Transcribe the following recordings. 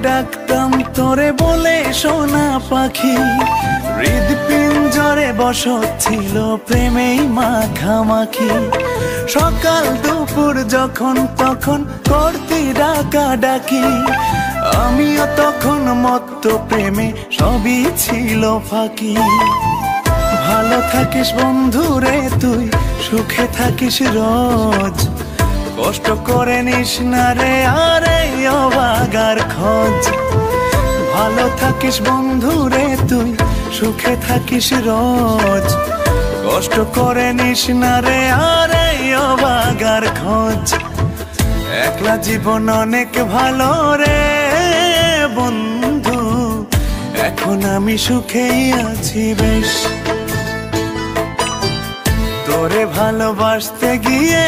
ডাকতাম তোরে বলে সোনা পাখি, হৃদপিঞ্জরে বসত ছিল প্রেমেই মাখামাখি। সকাল দুপুর যখন তখন করতি ডাকা ডাকি, আমিও তখন মত্ত প্রেমে সবই ছিল ফাঁকি। ভালো থাকিস বন্ধুরে তুই, সুখে থাকিস রোজ, কষ্ট করে নিস না রে আরে অবাগার খোঁজ। ভালো থাকিস বন্ধুরে তুই, সুখে থাকিস রোজ, কষ্ট করে নিস না রে আরে অবাগার খোঁজ। একলা জীবন অনেক ভালো রে বন্ধু, এখন আমি সুখেই আছি বেশ। তোরে ভালোবাসতে গিয়ে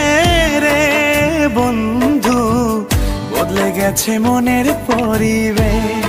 রে বন্ধু, বদলে গেছে মনের পরিবেশ।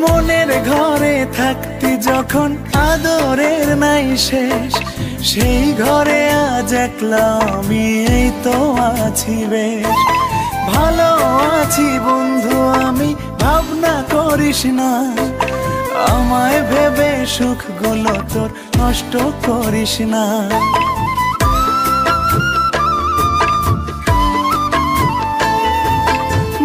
মনের ঘরে থাকতি যখন আদরের নাই শেষ, সেই ঘরে আজ একলা আমি এই তো আছি বেশ। ভালো আছি বন্ধু আমি, ভাবনা করিস না, আমায় ভেবে সুখগুলো তোর নষ্ট করিস না।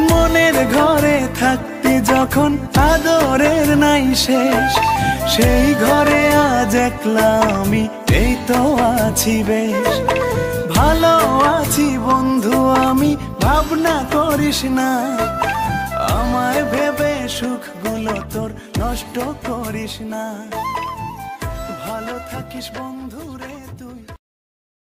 মনের ঘরে থাকতি যখন আদরের নাই শেষ, সেই ঘরে আজ একলা আমি এই তো আছি বেশ। ভালো আছি বন্ধু আমি, ভাবনা করিস না, আমায় ভেবে সুখগুলো তোর নষ্ট করিস না। ভালো থাকিস বন্ধু।